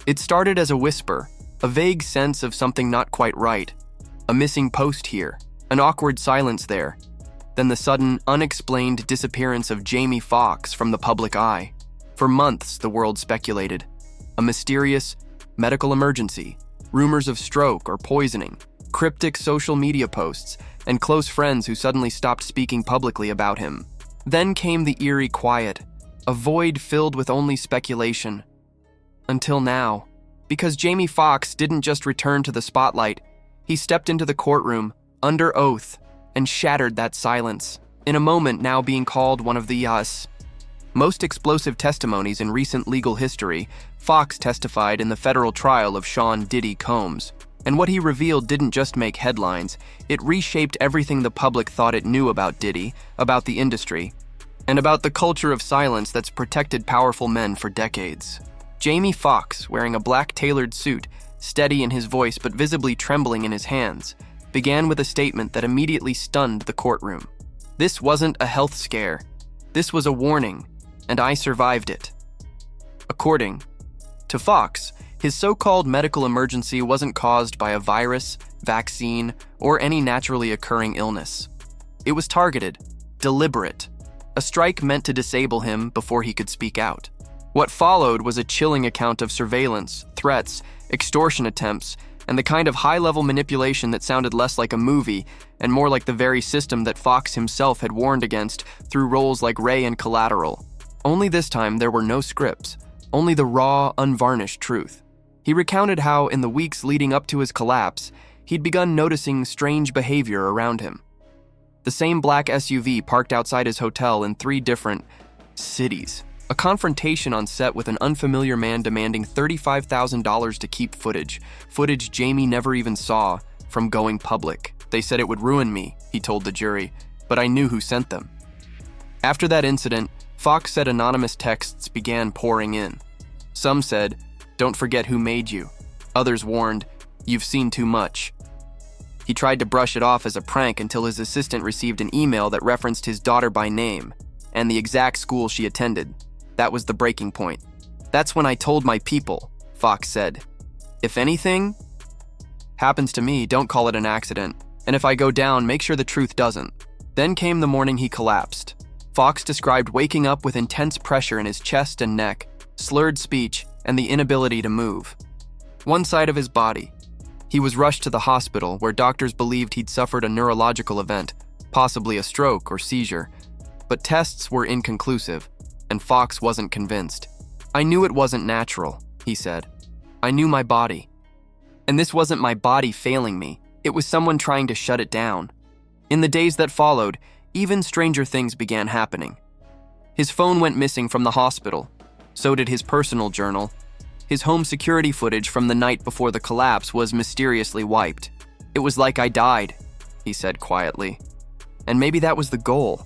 It started as a whisper, a vague sense of something not quite right, a missing post here, an awkward silence there, then the sudden, unexplained disappearance of Jamie Foxx from the public eye. For months, the world speculated. A mysterious medical emergency, rumors of stroke or poisoning, cryptic social media posts, and close friends who suddenly stopped speaking publicly about him. Then came the eerie quiet, a void filled with only speculation. Until now, because Jamie Foxx didn't just return to the spotlight, he stepped into the courtroom, under oath, and shattered that silence, in a moment now being called one of the most explosive testimonies in recent legal history. Foxx testified in the federal trial of Sean "Diddy" Combs, and what he revealed didn't just make headlines, it reshaped everything the public thought it knew about Diddy, about the industry, and about the culture of silence that's protected powerful men for decades. Jamie Foxx, wearing a black tailored suit, steady in his voice but visibly trembling in his hands, began with a statement that immediately stunned the courtroom. This wasn't a health scare. This was a warning, and I survived it. According to Foxx, his so-called medical emergency wasn't caused by a virus, vaccine, or any naturally occurring illness. It was targeted, deliberate, a strike meant to disable him before he could speak out. What followed was a chilling account of surveillance, threats, extortion attempts, and the kind of high-level manipulation that sounded less like a movie and more like the very system that Foxx himself had warned against through roles like Ray and Collateral. Only this time there were no scripts, only the raw, unvarnished truth. He recounted how, in the weeks leading up to his collapse, he'd begun noticing strange behavior around him. The same black SUV parked outside his hotel in 3 different cities. A confrontation on set with an unfamiliar man demanding $35,000 to keep footage Jamie never even saw, from going public. They said it would ruin me, he told the jury, but I knew who sent them. After that incident, Foxx said anonymous texts began pouring in. Some said, "Don't forget who made you." Others warned, "You've seen too much." He tried to brush it off as a prank until his assistant received an email that referenced his daughter by name and the exact school she attended. That was the breaking point. "That's when I told my people," Foxx said. "If anything happens to me, don't call it an accident. And if I go down, make sure the truth doesn't." Then came the morning he collapsed. Foxx described waking up with intense pressure in his chest and neck, slurred speech, and the inability to move. One side of his body. He was rushed to the hospital where doctors believed he'd suffered a neurological event, possibly a stroke or seizure. But tests were inconclusive, and Foxx wasn't convinced. "I knew it wasn't natural," he said. "I knew my body. And this wasn't my body failing me. It was someone trying to shut it down." In the days that followed, even stranger things began happening. His phone went missing from the hospital. So did his personal journal. His home security footage from the night before the collapse was mysteriously wiped. "It was like I died," he said quietly. And maybe that was the goal.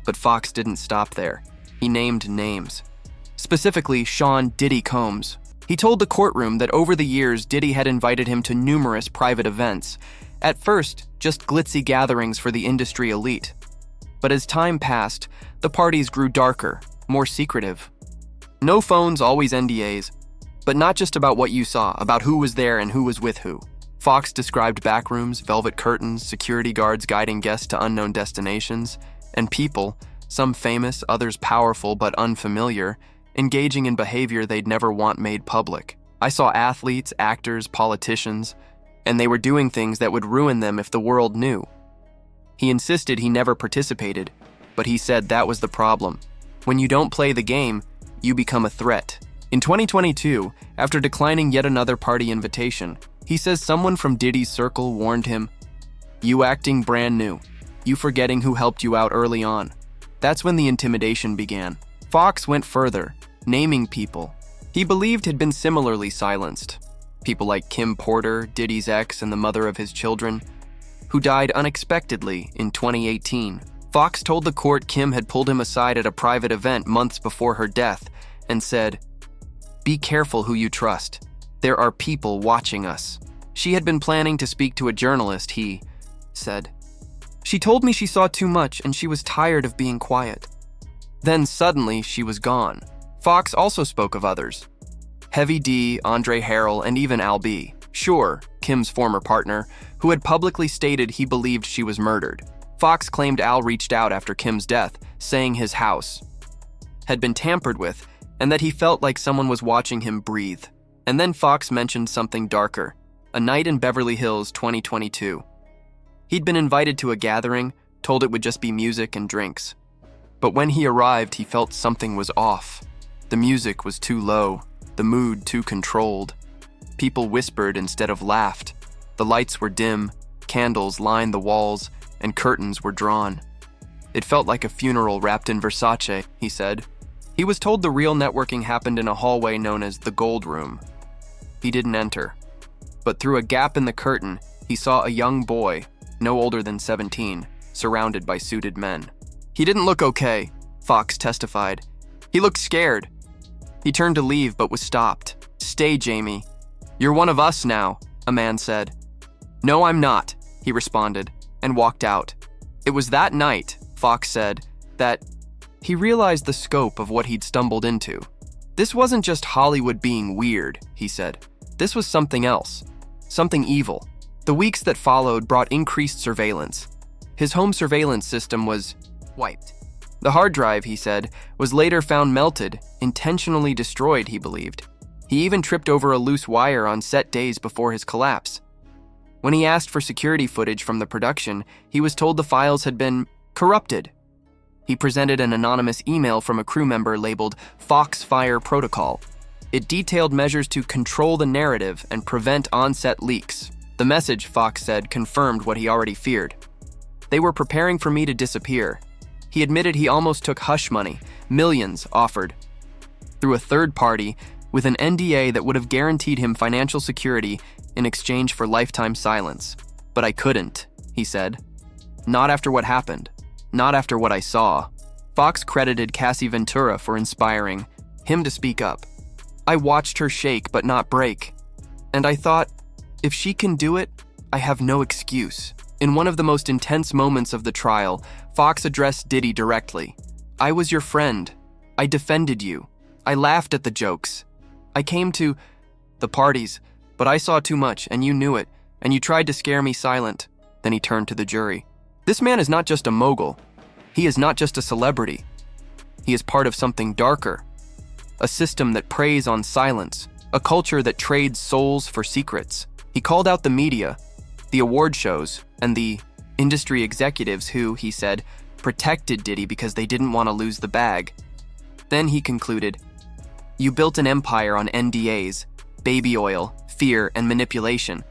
But Foxx didn't stop there. He named names. Specifically, Sean "Diddy" Combs. He told the courtroom that over the years, Diddy had invited him to numerous private events. At first, just glitzy gatherings for the industry elite. But as time passed, the parties grew darker, more secretive. No phones, always NDAs. But not just about what you saw, about who was there and who was with who. Foxx described backrooms, velvet curtains, security guards guiding guests to unknown destinations, and people, some famous, others powerful but unfamiliar, engaging in behavior they'd never want made public. "I saw athletes, actors, politicians, and they were doing things that would ruin them if the world knew." He insisted he never participated, but he said that was the problem. When you don't play the game, you become a threat. In 2022, after declining yet another party invitation, he says someone from Diddy's circle warned him, "You acting brand new. You forgetting who helped you out early on." That's when the intimidation began. Foxx went further, naming people he believed had been similarly silenced. People like Kim Porter, Diddy's ex and the mother of his children, who died unexpectedly in 2018. Foxx told the court Kim had pulled him aside at a private event months before her death and said, "Be careful who you trust. There are people watching us." She had been planning to speak to a journalist, he said. "She told me she saw too much and she was tired of being quiet." Then suddenly she was gone. Foxx also spoke of others. Heavy D, Andre Harrell, and even Al B. Sure, Kim's former partner, who had publicly stated he believed she was murdered. Foxx claimed Al reached out after Kim's death, saying his house had been tampered with and that he felt like someone was watching him breathe. And then Foxx mentioned something darker, a night in Beverly Hills 2022. He'd been invited to a gathering, told it would just be music and drinks. But when he arrived, he felt something was off. The music was too low, the mood too controlled. People whispered instead of laughed. The lights were dim, candles lined the walls, and curtains were drawn. It felt like a funeral wrapped in Versace, he said. He was told the real networking happened in a hallway known as the Gold Room. He didn't enter. But through a gap in the curtain, he saw a young boy, no older than 17, surrounded by suited men. He didn't look okay, Foxx testified. He looked scared. He turned to leave but was stopped. "Stay, Jamie. You're one of us now," a man said. "No, I'm not," he responded, and walked out. It was that night, Foxx said, that he realized the scope of what he'd stumbled into. This wasn't just Hollywood being weird, he said. This was something else, something evil. The weeks that followed brought increased surveillance. His home surveillance system was wiped. The hard drive, he said, was later found melted, intentionally destroyed, he believed. He even tripped over a loose wire on set days before his collapse. When he asked for security footage from the production, he was told the files had been corrupted. He presented an anonymous email from a crew member labeled Foxx Fire Protocol. It detailed measures to control the narrative and prevent on-set leaks. The message, Foxx said, confirmed what he already feared. They were preparing for me to disappear. He admitted he almost took hush money, millions offered, through a third party with an NDA that would have guaranteed him financial security in exchange for lifetime silence. But I couldn't, he said. Not after what happened. Not after what I saw. Foxx credited Cassie Ventura for inspiring him to speak up. I watched her shake but not break. And I thought, if she can do it, I have no excuse. In one of the most intense moments of the trial, Foxx addressed Diddy directly. I was your friend. I defended you. I laughed at the jokes. I came to the parties, but I saw too much and you knew it, and you tried to scare me silent. Then he turned to the jury. This man is not just a mogul. He is not just a celebrity. He is part of something darker. A system that preys on silence. A culture that trades souls for secrets. He called out the media, the award shows, and the industry executives who, he said, protected Diddy because they didn't want to lose the bag. Then he concluded, "You built an empire on NDAs, baby oil, fear, and manipulation.